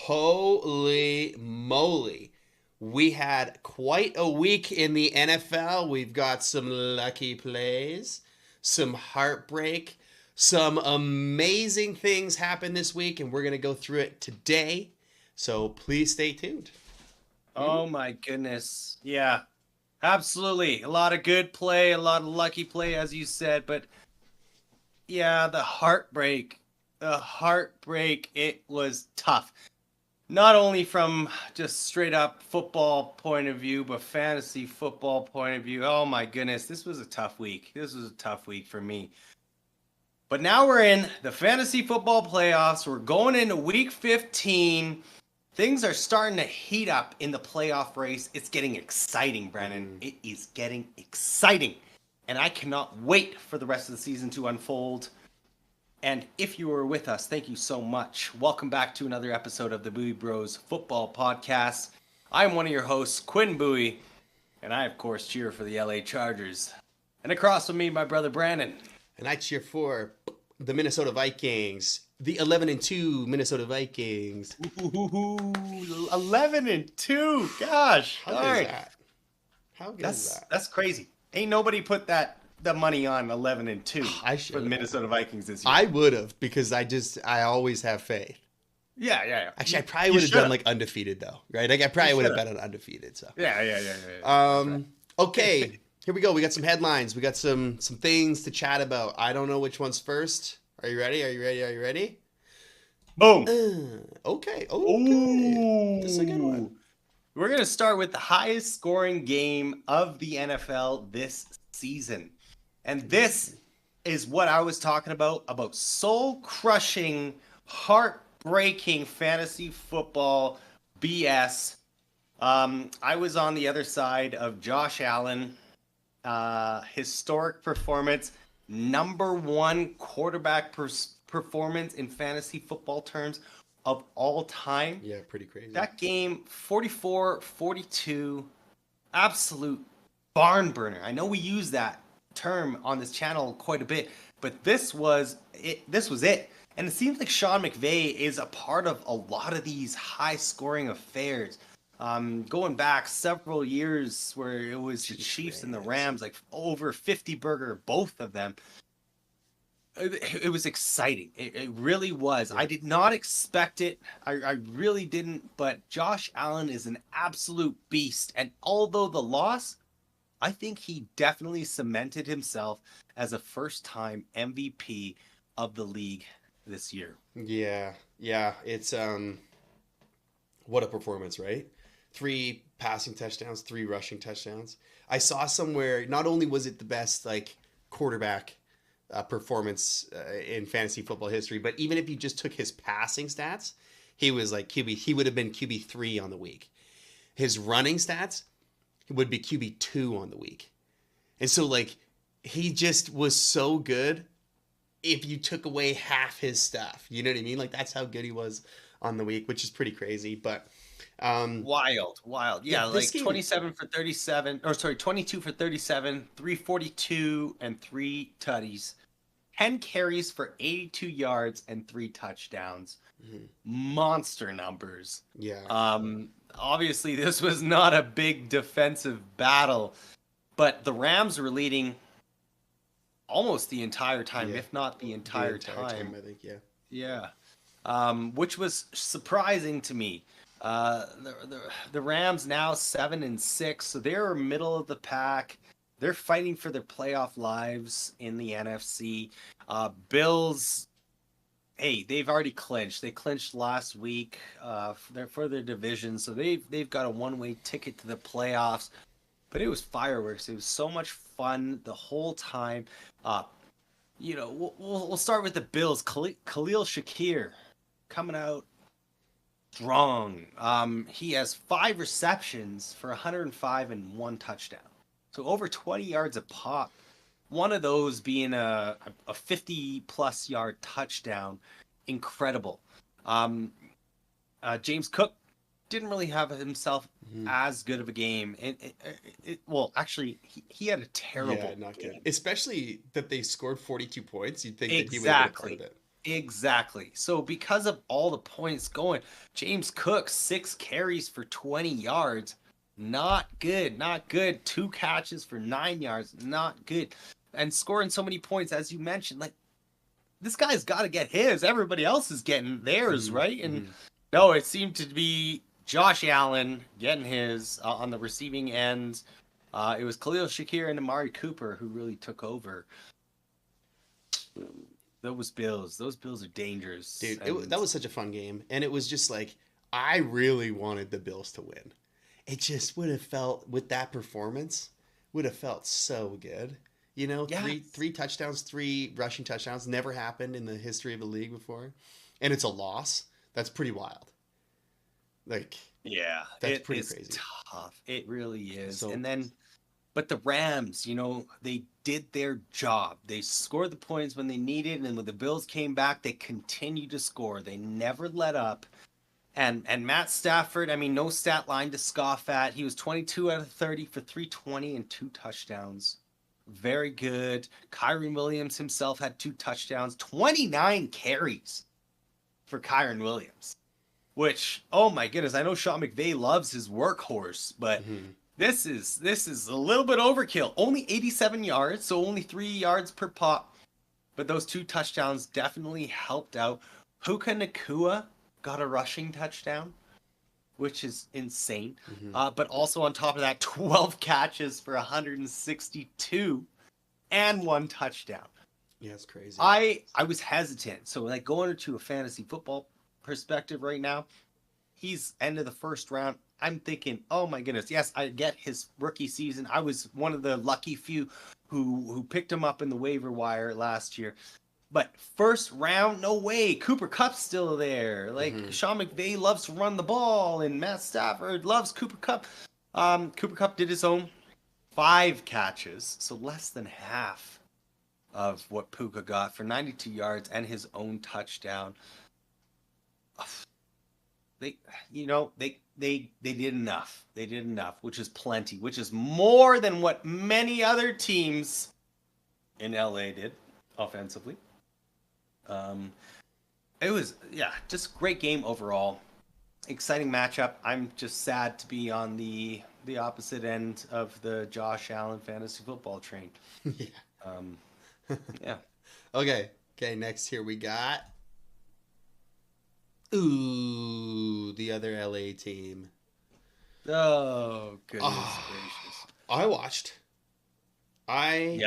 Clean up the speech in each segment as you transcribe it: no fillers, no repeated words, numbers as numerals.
Holy moly. We had quite a week in the NFL. We've got some lucky plays, some heartbreak, some amazing things happened this week, and we're going to go through it today. So please stay tuned. Oh my goodness. Yeah, absolutely. A lot of good play, a lot of lucky play, as you said. But yeah, the heartbreak, it was tough. Not only from just straight up football point of view, but fantasy football point of view. Oh my goodness, this was a tough week. This was a tough week for me. But now we're in the fantasy football playoffs. We're going into week 15. Things are starting to heat up in the playoff race. It's getting exciting, Brandon. It is getting exciting. And I cannot wait for the rest of the season to unfold. And if you were with us, thank you so much. Welcome back to another episode of the BuiBros Football Podcast. I'm one of your hosts, Quinn Bowie, and I, of course, cheer for the LA Chargers. And across from me, my brother Brandon. And I cheer for the Minnesota Vikings, the 11-2 Minnesota Vikings. Ooh, 11-2. Gosh. How good is that? How good is that? That's crazy. Ain't nobody put the money on 11-2 for the Minnesota Vikings this year. I would have, because I always have faith. Yeah. Actually, I probably would have done like undefeated though, right? Like I probably would have bet on undefeated. So yeah. Okay, here we go. We got some headlines. We got some things to chat about. I don't know which one's first. Are you ready? Are you ready? Boom. Okay. Ooh. This is a good one. We're gonna start with the highest scoring game of the NFL this season. And this is what I was talking about soul-crushing, heartbreaking fantasy football BS. I was on the other side of Josh Allen. Historic performance, number one quarterback performance in fantasy football terms of all time. Yeah, pretty crazy. That game, 44-42, absolute barn burner. I know we use that term on this channel quite a bit, but this was it. And it seems like Sean McVay is a part of a lot of these high scoring affairs. Going back several years where it was the Chiefs and the Rams, like over 50 burger, both of them. It was exciting. It really was. Yeah. I did not expect it. I really didn't. But Josh Allen is an absolute beast. And although the loss, I think he definitely cemented himself as a first-time MVP of the league this year. Yeah. It's what a performance, right? 3 passing touchdowns, 3 rushing touchdowns. I saw somewhere, not only was it the best like quarterback performance in fantasy football history, but even if you just took his passing stats, he was like he would have been QB3 on the week. His running stats would be QB2 on the week. And so like he just was so good if you took away half his stuff. You know what I mean? Like that's how good he was on the week, which is pretty crazy, but wild. Yeah, like 22 for 37, 342 and 3 tutties. 10 carries for 82 yards and 3 touchdowns. Mm-hmm. Monster numbers. Yeah. Obviously, this was not a big defensive battle, but the Rams were leading almost the entire time, if not the entire time. I think, yeah. Yeah. Which was surprising to me. The Rams now 7-6, so they're middle of the pack. They're fighting for their playoff lives in the NFC. Bills, hey, they've already clinched. They clinched last week for their division, so they've got a one-way ticket to the playoffs. But it was fireworks. It was so much fun the whole time. We'll start with the Bills. Khalil Shakir coming out strong. He has 5 receptions for 105 and 1 touchdown. So over 20 yards a pop. One of those being a 50-plus yard touchdown. Incredible. James Cook didn't really have himself as good of a game. Actually, he had a terrible not good. Especially that they scored 42 points. You'd think exactly. that he would have been part of it. Exactly. So because of all the points going, James Cook, 6 carries for 20 yards. Not good. Not good. 2 catches for 9 yards. Not good. And scoring so many points, as you mentioned, like this guy's got to get his. Everybody else is getting theirs, right? And no, it seemed to be Josh Allen getting his on the receiving end. It was Khalil Shakir and Amari Cooper who really took over. Those Bills are dangerous. Dude, And that was such a fun game. And it was just like, I really wanted the Bills to win. It just would have felt, with that performance, would have felt so good. You know, Yes. three touchdowns, 3 rushing touchdowns. Never happened in the history of the league before. And it's a loss. That's pretty wild. Like, yeah, that's it pretty is crazy. tough. It really is. So, And then, but the Rams, they did their job. They scored the points when they needed, and when the Bills came back, they continued to score. They never let up. And Matt Stafford, I mean, no stat line to scoff at. He was 22 out of 30 for 320 and 2 touchdowns. Very good. Kyron Williams himself had 2 touchdowns, 29 carries for Kyron Williams. Which, oh my goodness, I know Sean McVay loves his workhorse, but this is a little bit overkill. Only 87 yards, so only 3 yards per pop. But those 2 touchdowns definitely helped out. Puka Nacua got a rushing touchdown, which is insane. But also on top of that, 12 catches for 162 and 1 touchdown. yeah, it's crazy. I was hesitant. So like going into a fantasy football perspective right now, he's end of the first round. I'm thinking, oh my goodness, yes, I get his rookie season. I was one of the lucky few who picked him up in the waiver wire last year. But first round, no way. Cooper Kupp's still there. Like Sean McVay loves to run the ball, and Matt Stafford loves Cooper Kupp. Cooper Kupp did his own 5 catches, so less than half of what Puka got for 92 yards and his own touchdown. They did enough. They did enough, which is plenty, which is more than what many other teams in LA did offensively. It was, just a great game overall. Exciting matchup. I'm just sad to be on the opposite end of the Josh Allen fantasy football train. Yeah. Yeah. Okay, next here we got the other LA team. Oh, goodness gracious. I watched. I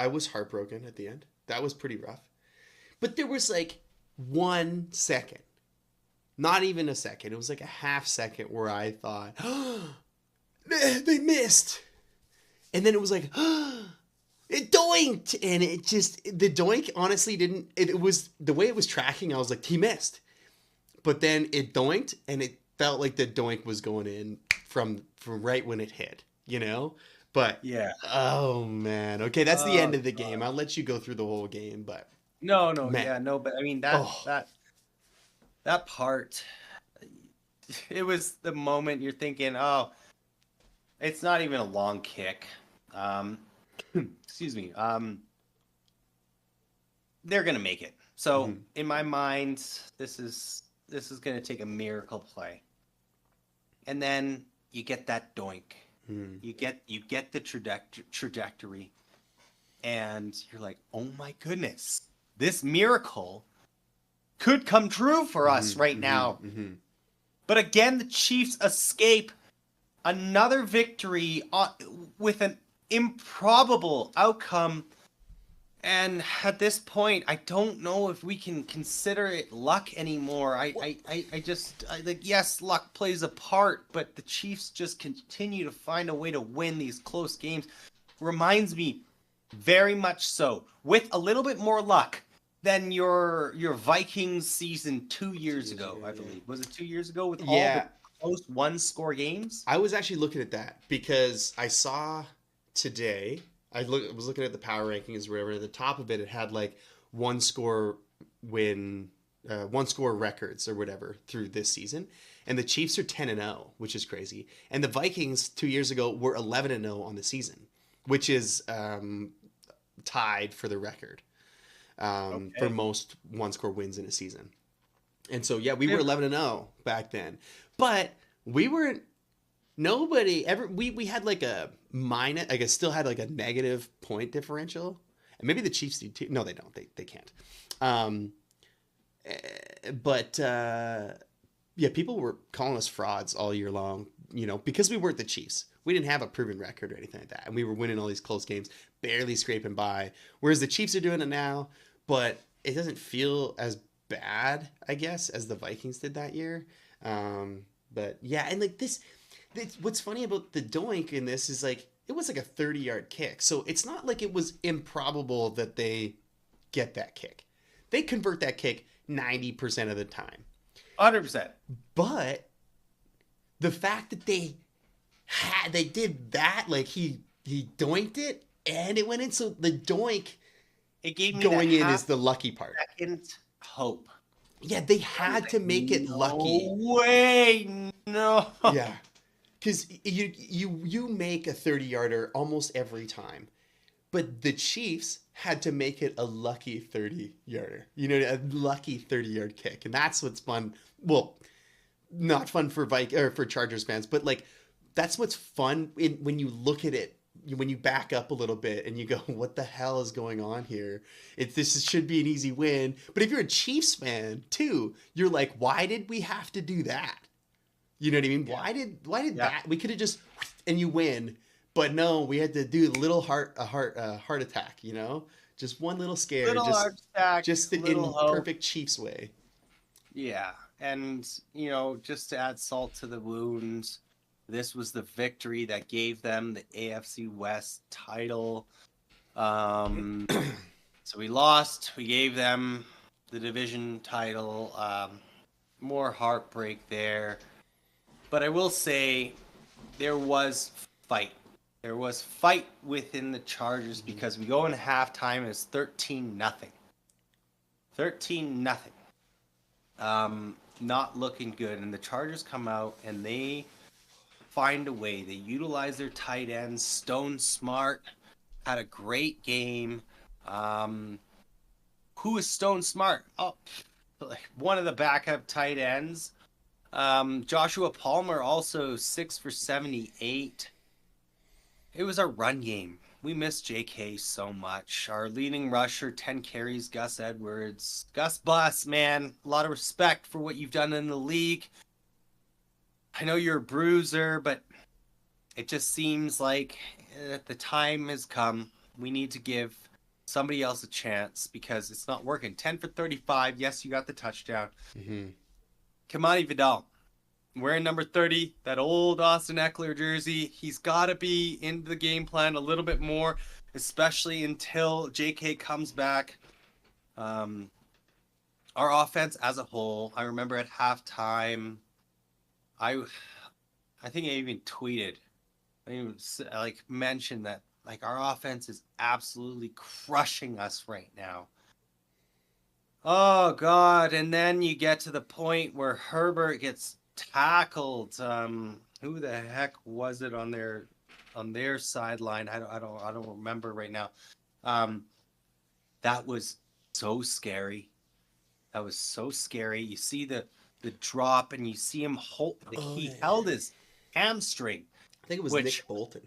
was heartbroken at the end. That was pretty rough. But there was like 1 second. Not even a second. It was like a half second where I thought, they missed. And then it was like, it doinked. And it just, the doink honestly didn't, it was, the way it was tracking, I was like, he missed. But then it doinked, and it felt like the doink was going in from right when it hit, But, Yeah. oh man. Okay, that's the end of the game. I'll let you go through the whole game, but. No, Man. but I mean, that part, it was the moment you're thinking, oh, it's not even a long kick. Excuse me. They're gonna make it. So in my mind, this is gonna take a miracle play, and then you get that doink. You get the trajectory, and you're like, oh my goodness, this miracle could come true for us right now. But again, the Chiefs escape another victory with an improbable outcome. And at this point, I don't know if we can consider it luck anymore. I think, yes, luck plays a part, but the Chiefs just continue to find a way to win these close games. Reminds me very much so, with a little bit more luck than your Vikings season 2 years ago, I believe. Was it 2 years ago with all the close 1-score games? I was actually looking at that because I saw today, I was looking at the power rankings or whatever. At the top of it, it had like 1-score records or whatever through this season. And the Chiefs are 10-0, which is crazy. And the Vikings 2 years ago were 11-0 on the season, which is tied for the record for most one-score wins in a season. And so, yeah, we were 11-0 back then. But we weren't nobody ever we had like a minus, I guess, still had like a negative point differential. And maybe the Chiefs do too. No, they don't. They can't. But yeah, people were calling us frauds all year long, because we weren't the Chiefs. We didn't have a proven record or anything like that. And we were winning all these close games, barely scraping by. Whereas the Chiefs are doing it now, but it doesn't feel as bad, I guess, as the Vikings did that year. But yeah, and like what's funny about the doink in this is like, it was like a 30-yard kick. So it's not like it was improbable that they get that kick. They convert that kick 90% of the time. 100%. But the fact that they did that, like he doinked it and it went in. So the doink, it gave me going in is the lucky part. Second hope. Yeah, they had to make it lucky. No way, no. Yeah, because you make a 30-yarder almost every time, but the Chiefs had to make it a lucky 30-yarder. A lucky 30-yard kick, and that's what's fun. Well, not fun for for Chargers fans, but like that's what's fun when you look at it. When you back up a little bit and you go, what the hell is going on here? This should be an easy win. But if you're a Chiefs fan too, you're like, why did we have to do that? You know what I mean? Yeah. Why did that? We could have just, and you win. But no, we had to do a little heart attack, just one little scare, heart attack, just in perfect Chiefs way. Yeah. And, just to add salt to the wounds, this was the victory that gave them the AFC West title. So we lost. We gave them the division title. More heartbreak there. But I will say there was fight. There was fight within the Chargers because we go in halftime and it's 13-0. 13-0. Not looking good. And the Chargers come out and they find a way. They utilize their tight ends. Stone Smart had a great game. Who is Stone Smart? Oh, one of the backup tight ends. Joshua Palmer also 6 for 78. It was our run game. We missed JK so much. Our leading rusher, 10 carries, Gus Edwards. Gus Bus, man. A lot of respect for what you've done in the league. I know you're a bruiser, but it just seems like the time has come. We need to give somebody else a chance because it's not working. 10 for 35. Yes, you got the touchdown. Mm-hmm. Kamani Vidal, wearing number 30, that old Austin Eckler jersey. He's got to be into the game plan a little bit more, especially until JK comes back. Our offense as a whole, I remember at halftime, I think I even tweeted, mentioned that our offense is absolutely crushing us right now. Oh God! And then you get to the point where Herbert gets tackled. Who the heck was it on their sideline? I don't remember right now. That was so scary. You see the drop, and you see him hold. He held his hamstring. I think it was Nick Bolton.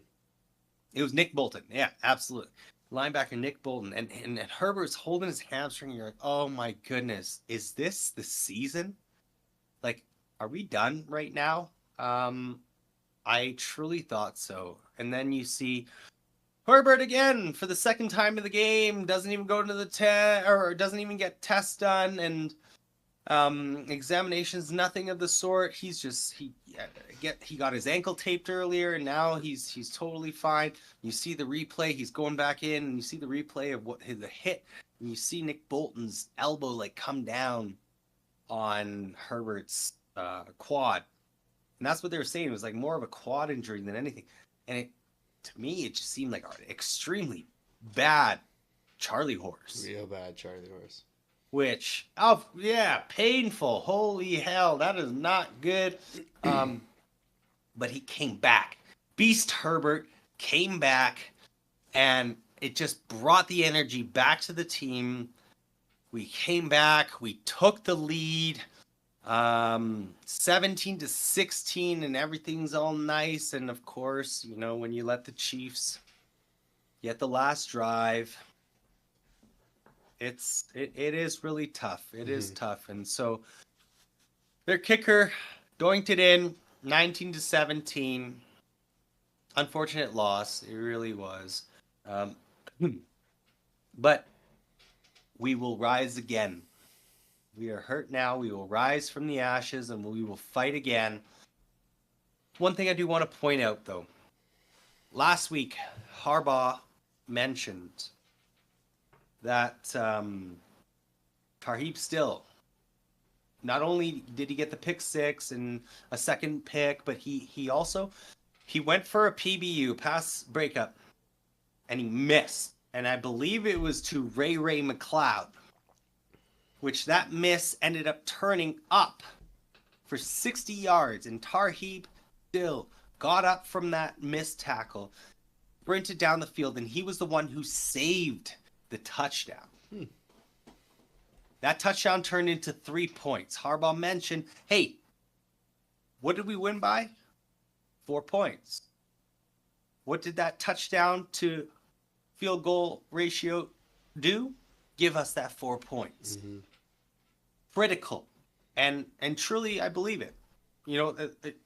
It was Nick Bolton. Yeah, absolutely. Linebacker Nick Bolton. And Herbert's holding his hamstring. And you're like, oh my goodness. Is this the season? Like, are we done right now? I truly thought so. And then you see Herbert again for the second time in the game. Doesn't even go to the test, or doesn't even get tests done. And examinations, nothing of the sort. He's just he got his ankle taped earlier, and now he's totally fine. You see the replay, he's going back in, and you see the replay of the hit, and you see Nick Bolton's elbow come down on Herbert's quad, and that's what they were saying. It was more of a quad injury than anything, and to me it just seemed like an extremely bad Charlie horse. Real bad Charlie horse. Which, painful. Holy hell, that is not good. But he came back. Beast Herbert came back, and it just brought the energy back to the team. We came back. We took the lead, 17-16, and everything's all nice. And of course, you know, when you let the Chiefs get the last drive, it is really tough. It is tough. And so their kicker doinked it in, 19-17. Unfortunate loss. It really was. But we will rise again. We are hurt now. We will rise from the ashes and we will fight again. One thing I do want to point out, though. Last week, Harbaugh mentioned that Tarheeb Still, not only did he get the pick 6 and a second pick, but he also went for a PBU, pass breakup, and he missed. And I believe it was to Ray McLeod, which that miss ended up turning up for 60 yards. And Tarheeb Still got up from that missed tackle, sprinted down the field, and he was the one who saved the touchdown. That touchdown turned into 3 points. Harbaugh mentioned, hey, what did we win by? 4 points. What did that touchdown to field goal ratio do? Give us that 4 points. Critical. And truly, I believe it. You know,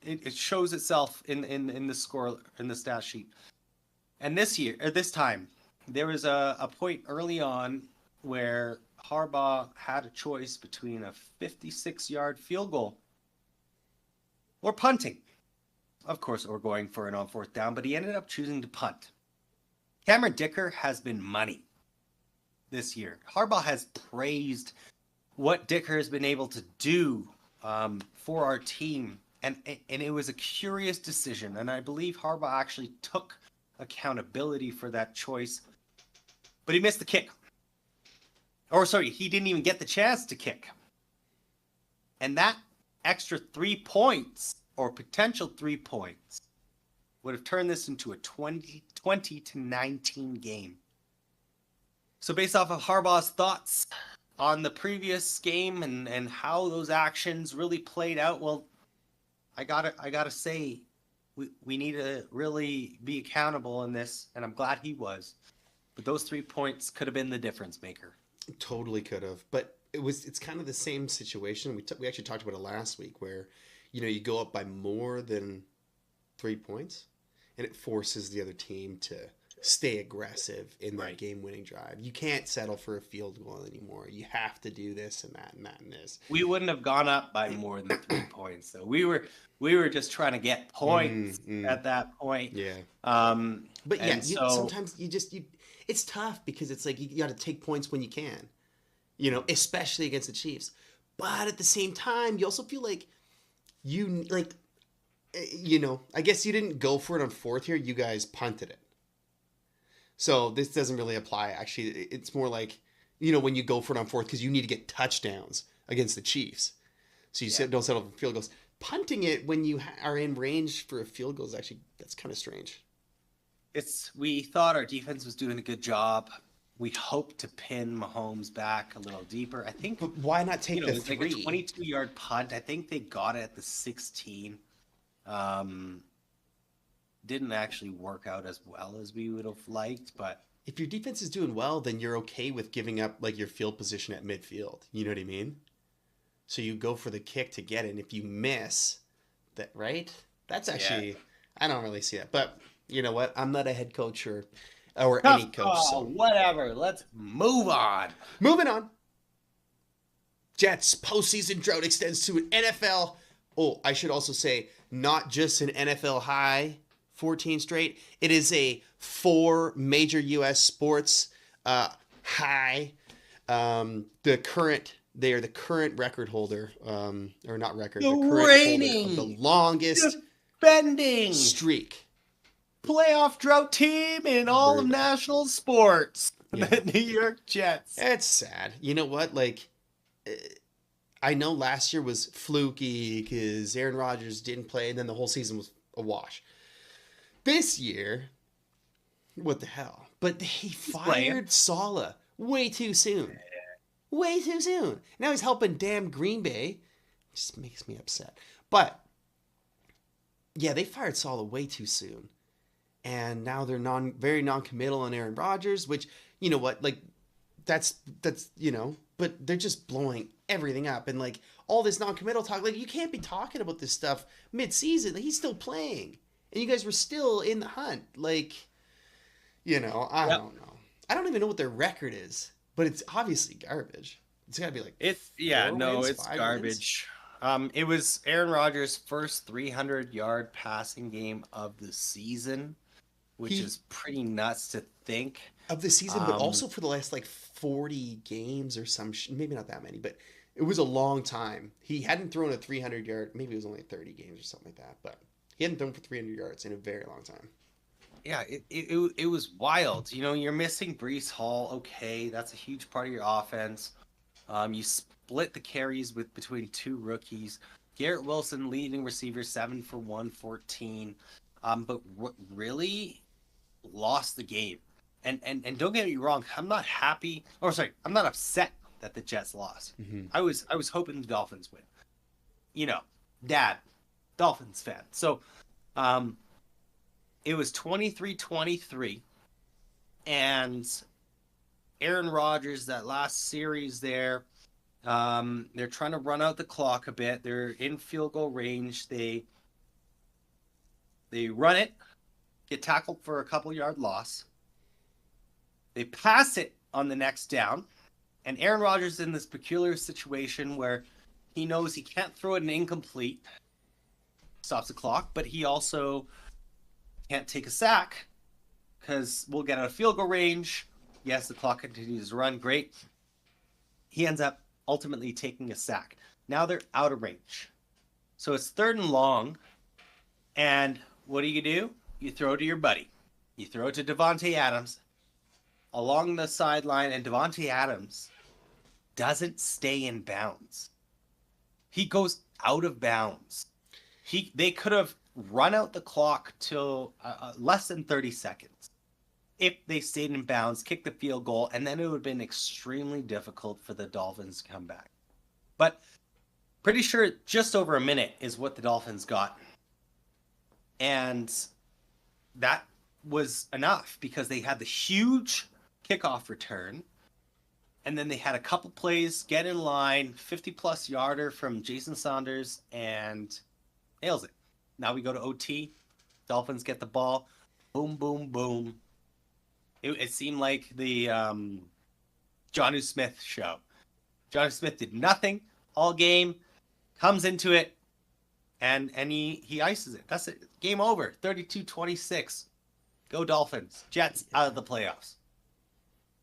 it shows itself in the score, in the stat sheet. And this time, there was a point early on where Harbaugh had a choice between a 56-yard field goal or punting. Of course, or going for it on 4th down, but he ended up choosing to punt. Cameron Dicker has been money this year. Harbaugh has praised what Dicker has been able to do for our team, and it was a curious decision, and I believe Harbaugh actually took accountability for that choice, but he missed the kick. Or sorry, he didn't even get the chance to kick. And that extra 3 points, or potential 3 points, would have turned this into a 20-19 game. So based off of Harbaugh's thoughts on the previous game and how those actions really played out, well, I gotta say, we need to really be accountable in this, and I'm glad he was. But those 3 points could have been the difference maker. Totally could have, but it's kind of the same situation. We actually talked about it last week, where you go up by more than 3 points, and it forces the other team to stay aggressive in that game-winning drive. You can't settle for a field goal anymore. You have to do this and that and that and this. We wouldn't have gone up by more than 3 points, though. We were just trying to get points at that point. Yeah. But yeah, sometimes it's tough because it's like you got to take points when you can, especially against the Chiefs. But at the same time, you also feel like I guess you didn't go for it on 4th here. You guys punted it. So this doesn't really apply. Actually, it's more like, when you go for it on 4th because you need to get touchdowns against the Chiefs. So you don't settle for field goals. Punting it when you are in range for a field goal is actually, that's kind of strange. We thought our defense was doing a good job. We hoped to pin Mahomes back a little deeper. I think. But why not take the 3? Like a 22-yard punt. I think they got it at the 16. Didn't actually work out as well as we would have liked, but if your defense is doing well, then you're okay with giving up like your field position at midfield. You know what I mean? So you go for the kick to get it, and if you miss that, right? That's actually I don't really see that. But you know what? I'm not a head coach or any coach. So whatever. Let's move on. Moving on. Jets postseason drought extends to an NFL. Oh, I should also say not just an NFL high 14 straight. It is a 4 major U.S. sports high. They are the current record holder, or not record, the current reigning, holder of the longest defending streak. Playoff drought team in all of national sports. Yeah. The New York Jets. It's sad. You know what? Like, I know last year was fluky because Aaron Rodgers didn't play, and then the whole season was a wash. This year, what the hell? But he He's playing. fired Saleh way too soon. Way too soon. Now he's helping damn Green Bay. Just makes me upset. But yeah, they fired Saleh way too soon. And now they're very non-committal on Aaron Rodgers, which, you know what, like that's but they're just blowing everything up, and like all this non-committal talk, like you can't be talking about this stuff mid-season. Like, he's still playing, and you guys were still in the hunt. Like, I Yep. don't know. I don't even know what their record is, but it's obviously garbage. It's got to be like It's yeah, four no, wins, it's 5 wins. garbage. It was Aaron Rodgers' first 300-yard passing game of the season, which He is pretty nuts to think. of the season, but Um, also for the last like 40 games or maybe not that many, but it was a long time. He hadn't thrown a 300-yard, maybe it was only 30 games or something like that, but he hadn't thrown for 300 yards in a very long time. yeah, it was wild. You're missing Brees Hall. Okay, that's a huge part of your offense. You split the carries between two rookies. Garrett Wilson, leading receiver, 7 for 114. But really lost the game. And don't get me wrong, I'm not happy, or sorry, I'm not upset that the Jets lost. Mm-hmm. I was hoping the Dolphins win. Dad, Dolphins fan. So, it was 23-23, and Aaron Rodgers, that last series there, they're trying to run out the clock a bit. They're in field goal range. They run it, get tackled for a couple yard loss. They pass it on the next down, and Aaron Rodgers is in this peculiar situation where he knows he can't throw it an incomplete, stops the clock, but he also can't take a sack because we'll get out of field goal range. Yes, the clock continues to run. Great. He ends up ultimately taking a sack. Now they're out of range. So it's 3rd and long. And what do? You throw to your buddy. You throw it to Devontae Adams along the sideline, and Devontae Adams doesn't stay in bounds. He goes out of bounds. They could have run out the clock till less than 30 seconds if they stayed in bounds, kicked the field goal, and then it would have been extremely difficult for the Dolphins to come back. But pretty sure just over a minute is what the Dolphins got. And that was enough because they had the huge kickoff return, and then they had a couple plays, get in line, 50-plus yarder from Jason Saunders, and nails it. Now we go to OT. Dolphins get the ball. Boom, boom, boom. It seemed like the Jonnu Smith show. Jonnu Smith did nothing all game, comes into it, and he ices it. That's it. Game over. 32-26. Go Dolphins. Jets out of the playoffs.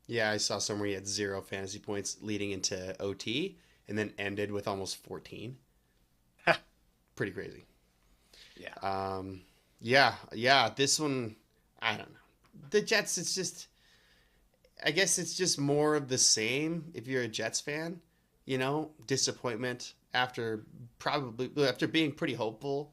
Yeah, I saw somewhere he had 0 fantasy points leading into OT and then ended with almost 14. Pretty crazy. Yeah. Yeah. This one, I don't know. The Jets, I guess it's just more of the same if you're a Jets fan. Disappointment after being pretty hopeful.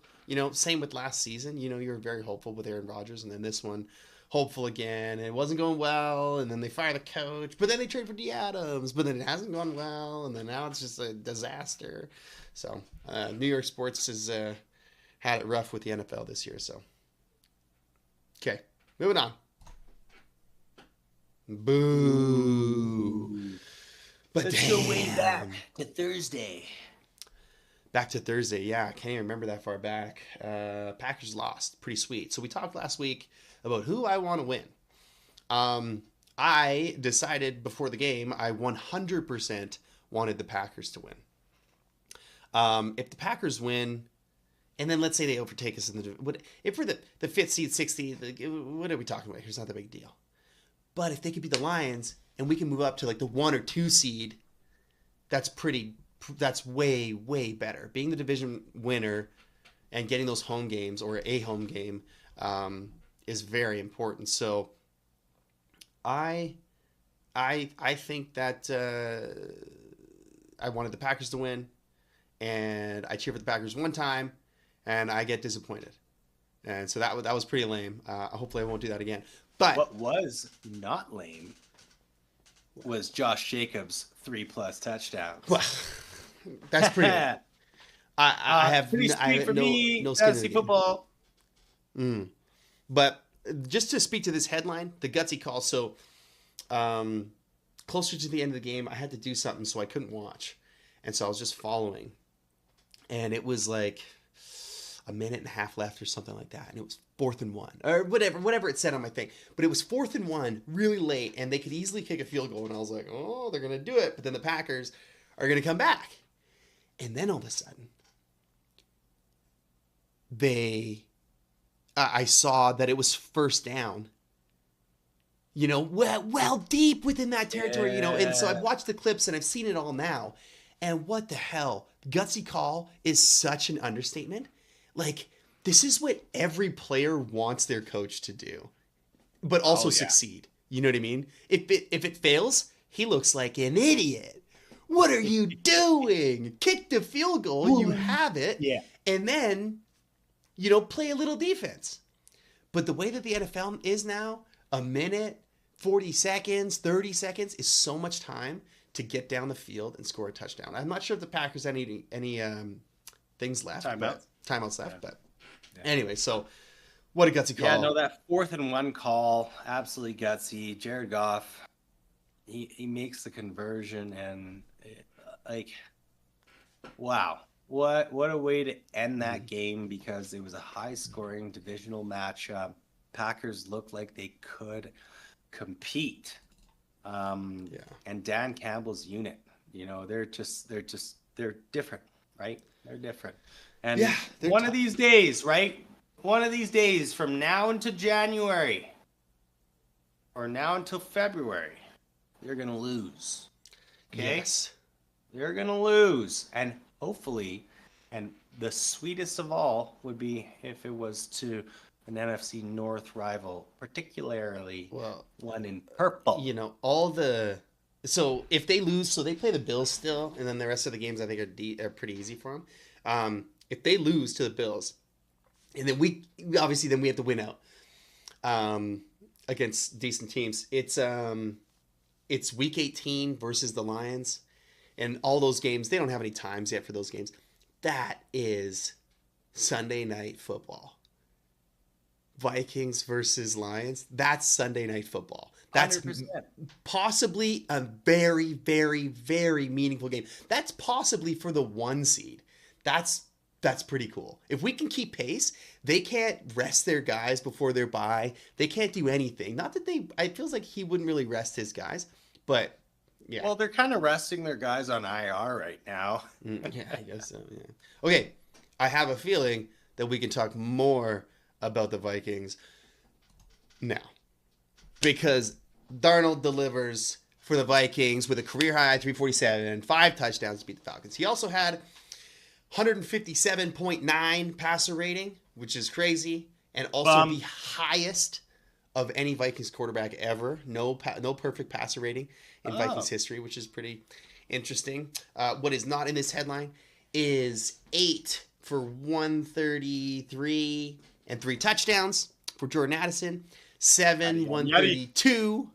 Same with last season. You were very hopeful with Aaron Rodgers, and then this one, hopeful again. And it wasn't going well, and then they fire the coach, but then they trade for D. Adams, but then it hasn't gone well, and then now it's just a disaster. So New York sports has had it rough with the NFL this year. So, okay, moving on. Boo. But let's go way back to Thursday. Back to Thursday, yeah. I can't even remember that far back. Packers lost. Pretty sweet. So we talked last week about who I want to win. I decided before the game I 100% wanted the Packers to win. If the Packers win, and then let's say they overtake us if we're the 5th seed, 6th seed, what are we talking about here? It's not that big a deal. But if they could beat the Lions and we can move up to like the 1 or 2 seed, that's way, way better. Being the division winner and getting those home games or a home game is very important. So I think that I wanted the Packers to win, and I cheer for the Packers one time, and I get disappointed. And so that was pretty lame. Hopefully I won't do that again. But what was not lame was Josh Jacobs' 3+ touchdowns. well, that's pretty lame. I have pretty I sweet have for me. no skin in Fantasy the game. football. But just to speak to this headline, the gutsy call. So, closer to the end of the game, I had to do something, so I couldn't watch, and so I was just following, and it was like a minute and a half left or something like that, and it was 4th and 1 or whatever it said on my thing. But it was 4th and 1, really late, and they could easily kick a field goal, and I was like, oh, they're gonna do it, but then the Packers are gonna come back, and then all of a sudden, I saw that it was 1st down, well deep within that territory, and so I've watched the clips and I've seen it all now. And what the hell? Gutsy call is such an understatement. Like, this is what every player wants their coach to do, but also succeed. You know what I mean? If it fails, he looks like an idiot. What are you doing? Kick the field goal, you have it. Yeah. And then, play a little defense. But the way that the NFL is now, a minute, 40 seconds, 30 seconds is so much time to get down the field and score a touchdown. I'm not sure if the Packers have any things left. Timeouts left. But anyway, so what a gutsy call. Yeah, no, that 4th and 1 call, absolutely gutsy. Jared Goff, he makes the conversion, and wow. What a way to end that game, because it was a high-scoring divisional matchup. Packers looked like they could compete. And Dan Campbell's unit, they're different, right? They're different. And one of these days, right? One of these days, from now until January or now until February, you're going to lose. Okay? Yes. You're going to lose. And hopefully, and the sweetest of all would be if it was to an NFC North rival, particularly one in purple. So if they lose, so they play the Bills still, and then the rest of the games I think are pretty easy for them. If they lose to the Bills, and then we have to win out against decent teams. It's week 18 versus the Lions, and all those games, they don't have any times yet for those games. That is Sunday night football. Vikings versus Lions, that's Sunday night football. That's 100%. Possibly a very, very, very meaningful game. That's possibly for the 1 seed. That's pretty cool. If we can keep pace, they can't rest their guys before their bye. They can't do anything. Not that it feels like he wouldn't really rest his guys, but yeah. Well, they're kind of resting their guys on IR right now. Yeah, I guess so, yeah. Okay, I have a feeling that we can talk more about the Vikings now, because Darnold delivers for the Vikings with a career high 347 and 5 touchdowns to beat the Falcons. He also had 157.9 passer rating, which is crazy, and also the highest of any Vikings quarterback ever. No perfect passer rating in Vikings history, which is pretty interesting. What is not in this headline is 8 for 133 and 3 touchdowns for Jordan Addison, 7, 132,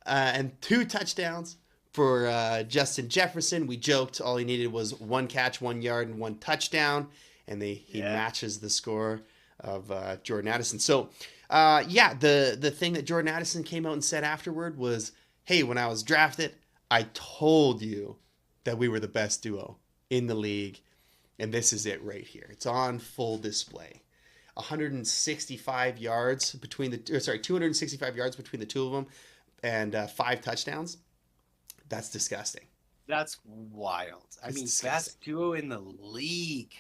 and 2 touchdowns for Justin Jefferson. We joked all he needed was 1 catch, 1 yard, and 1 touchdown, and he matches the score of Jordan Addison. So, the thing that Jordan Addison came out and said afterward was, hey, when I was drafted, I told you that we were the best duo in the league, and this is it right here. It's on full display. 265 yards between the two of them, and 5 touchdowns. That's disgusting. That's wild. I mean, best duo in the league.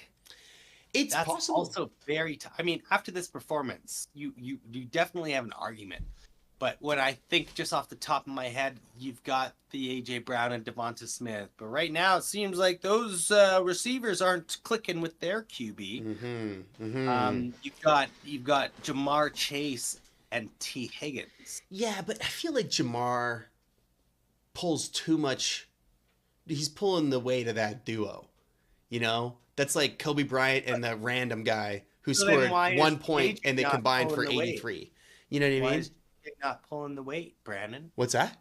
That's possible. Also very I mean, after this performance, you definitely have an argument. But when I think just off the top of my head, you've got the AJ Brown and Devonta Smith. But right now, it seems like those receivers aren't clicking with their QB. You've got Jamar Chase and T. Higgins. Yeah, but I feel like Jamar pulls too much. He's pulling the weight of that duo. That's like Kobe Bryant and the random guy who scored 1 point and they combined for 83. You know what I Why mean? is JJ not pulling the weight, Brandon? What's that?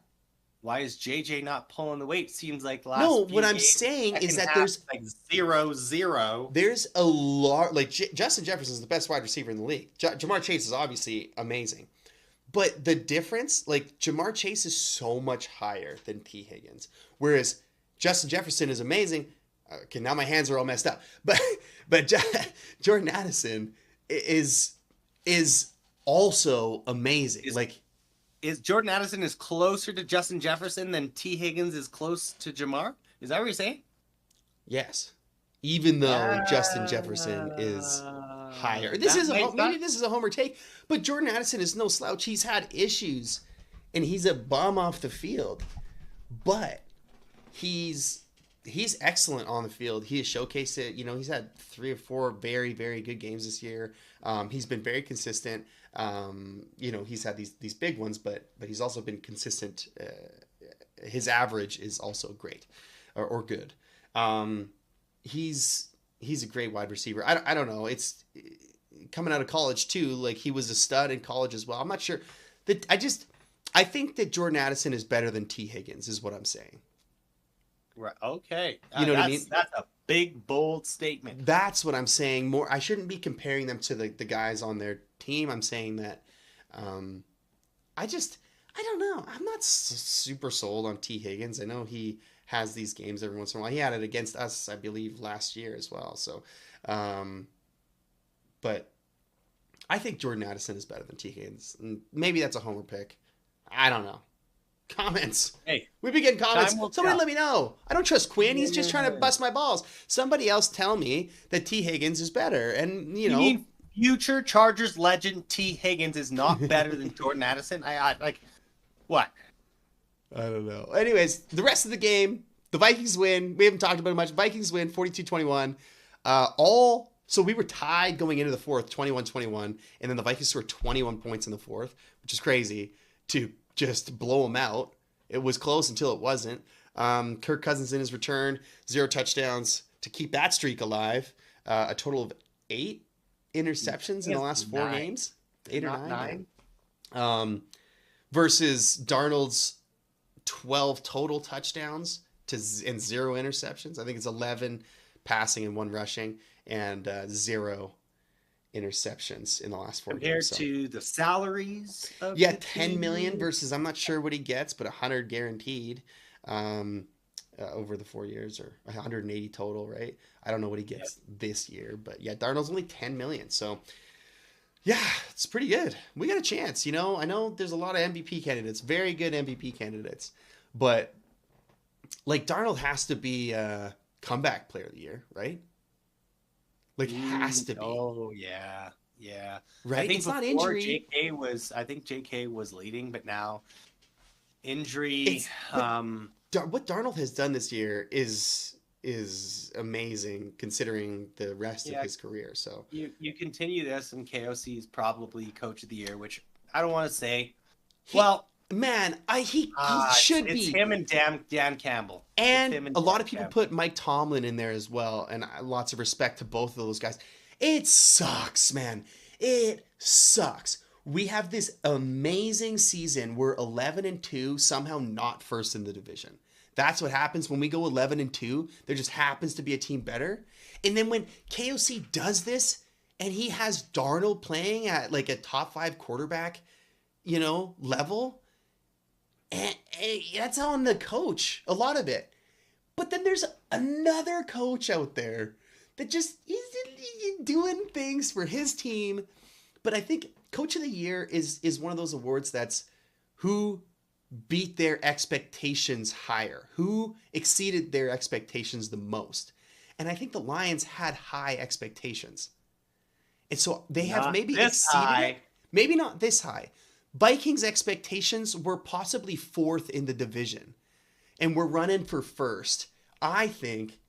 Why is JJ not pulling the weight? Seems like the No, last what few I'm games, saying is second that half, like 0-0. there's a lot like Justin Jefferson is the best wide receiver in the league. Jamar Chase is obviously amazing. But the difference, like Jamar Chase is so much higher than T. Higgins, whereas Justin Jefferson is amazing. Okay, now my hands are all messed up. But Jordan Addison is also amazing. Is Like is Jordan Addison is closer to Justin Jefferson than T. Higgins is close to Jamar? Is that what you're saying? yes, even though Justin Jefferson is higher. That makes Maybe sense. this is a homer take, but Jordan Addison is no slouch. He's had issues, and he's a bum off the field, but he's excellent on the field. He has showcased it. You know, he's had 3 or 4 very, very good games this year. He's been very consistent. You know, he's had these big ones, but he's also been consistent. His average is also great or good. He's a great wide receiver. I don't know. It's coming out of college too. Like he was a stud in college as well. I'm not sure that I think that Jordan Addison is better than T. Higgins is what I'm saying. Right. Okay. You know what I mean? That's a big, bold statement. That's what I'm saying. More, I shouldn't be comparing them to the guys on their team. I'm saying that I don't know. I'm not super sold on T. Higgins. I know he has these games every once in a while. He had it against us, I believe, last year as well. So, but I think Jordan Addison is better than T. Higgins. And maybe that's a homer pick. I don't know. Comments. Hey, We've been getting comments. time will Somebody tell. let me know. I don't trust Quinn. He's just trying to Yeah. bust my balls. Somebody else tell me that T. Higgins is better. And, you know. mean future Chargers legend T. Higgins is not better than Jordan Addison? I like what? I don't know. Anyways, the rest of the game, the Vikings win. We haven't talked about it much. Vikings win 42-21. So we were tied going into the fourth, 21-21, and then the Vikings scored 21 points in the fourth, which is crazy to just blow them out. It was close until it wasn't. Kirk Cousins in his return, 0 touchdowns to keep that streak alive. A total of 8 interceptions in the last 4 games. 8 or 9. Versus Darnold's 12 total touchdowns and 0 interceptions. I think it's 11 passing and 1 rushing and 0 interceptions in the last 4 Compared games. So. to the salaries of Yeah, the 10 team. million versus I'm not sure what he gets, but 100 guaranteed over the 4 years, or 180 total, right? I don't know what he gets this year, but yeah, Darnold's only 10 million. So yeah, it's pretty good. We got a chance, you know. I know there's a lot of MVP candidates, very good MVP candidates, but like Darnold has to be a comeback player of the year, right? Like has to be. Oh yeah, yeah. Right? I think It's not before injury. I think JK was leading, but now injury. It's- what Darnold has done this year is amazing considering the rest of his career. So you continue this, and KOC is probably coach of the year, which I don't want to say. he should it's be. him and Dan Campbell. It's him And a lot Dan of people Campbell. put Mike Tomlin in there as well, and lots of respect to both of those guys. It sucks, man. It sucks. We have this amazing season. We're 11-2, somehow not first in the division. That's what happens when we go 11-2. There just happens to be a team better. And then when KOC does this, and he has Darnold playing at like a top 5 quarterback, you know, level, and that's on the coach, a lot of it. But then there's another coach out there that just he's doing things for his team. But I think Coach of the Year is one of those awards that's who beat their expectations higher, who exceeded their expectations the most. And I think the Lions had high expectations. And so they have Not maybe this exceeded high. it. Maybe not this high. Vikings' expectations were possibly 4th in the division, and we're running for 1st. I think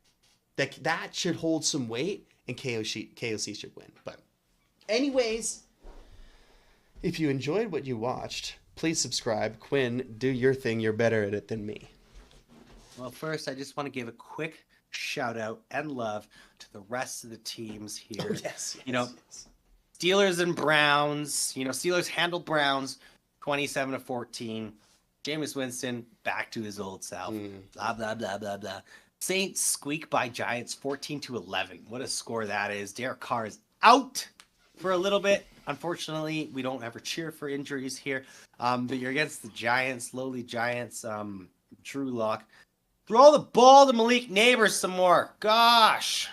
that should hold some weight, and KOC should win. But anyways, if you enjoyed what you watched, please subscribe. Quinn, do your thing. You're better at it than me. Well, first, I just want to give a quick shout out and love to the rest of the teams here. Yes. You know, Steelers and Browns. Steelers handled Browns 27-14. Jameis Winston back to his old self. Blah, blah, blah, blah, blah. Saints squeak by Giants 14-11. What a score that is. Derek Carr is out for a little bit. Unfortunately, we don't ever cheer for injuries here. But you're against the Giants, lowly Giants. Drew Lock. Throw the ball to Malik Neighbors some more. Gosh.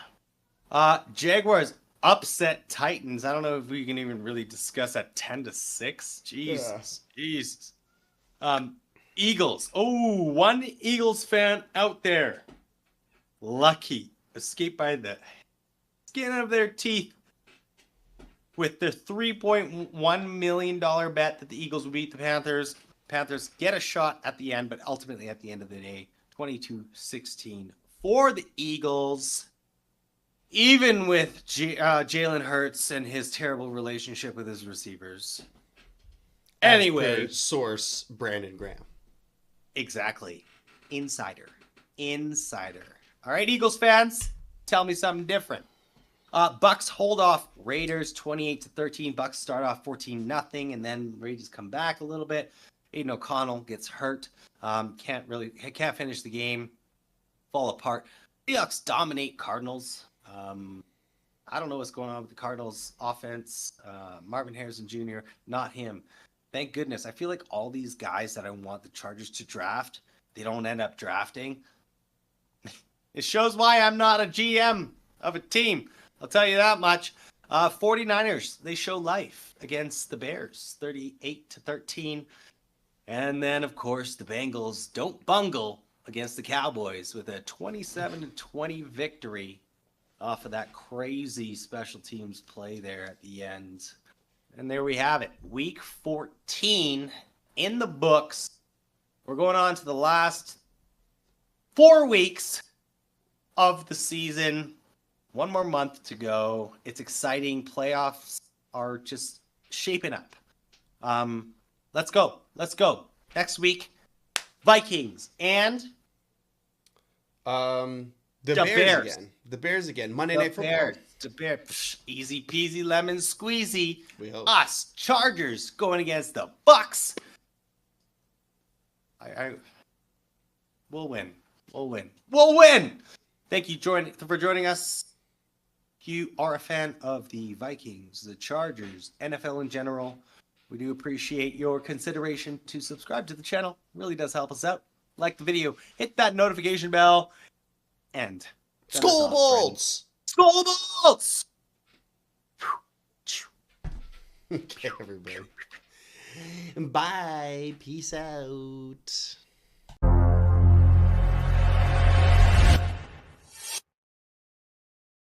Jaguars upset Titans. I don't know if we can even really discuss that 10-6. Jesus. Yeah. Jesus. Eagles. Oh, one Eagles fan out there. Lucky. Escaped by the skin of their teeth with the $3.1 million bet that the Eagles would beat the Panthers. Panthers get a shot at the end, but ultimately at the end of the day, 22-16 for the Eagles. Even with Jalen Hurts and his terrible relationship with his receivers. Anyway. As per source, Brandon Graham. Exactly. Insider. All right, Eagles fans, tell me something different. Bucks hold off Raiders 28-13. Bucks start off 14-0, and then Raiders come back a little bit. Aiden O'Connell gets hurt. Can't finish the game. Fall apart. Seahawks dominate Cardinals. I don't know what's going on with the Cardinals offense. Marvin Harrison Jr., not him. Thank goodness. I feel like all these guys that I want the Chargers to draft, they don't end up drafting. It shows why I'm not a GM of a team. I'll tell you that much. 49ers, they show life against the Bears, 38-13. And then, of course, the Bengals don't bungle against the Cowboys with a 27-20 victory off of that crazy special teams play there at the end. And there we have it. Week 14 in the books. We're going on to the last 4 weeks of the season. One more month to go. It's exciting. Playoffs are just shaping up. Let's go. Next week, Vikings and The Bears. again. The Bears again. Monday Night Football. The Bears. Easy peasy lemon squeezy. We hope. Us Chargers going against the Bucks. We'll win. Thank you for joining us. If you are a fan of the Vikings, the Chargers, NFL in general, we do appreciate your consideration to subscribe to the channel. It really does help us out. Like the video, hit that notification bell, and Skol Bolts! Skol Bolts! Okay, everybody. Bye. Peace out.